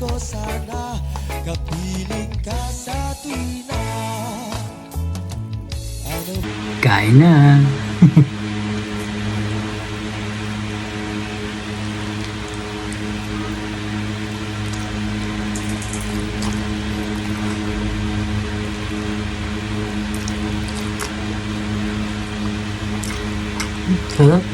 ko sana kapiling ka sa tuwina. Ano Kain na. Sarap.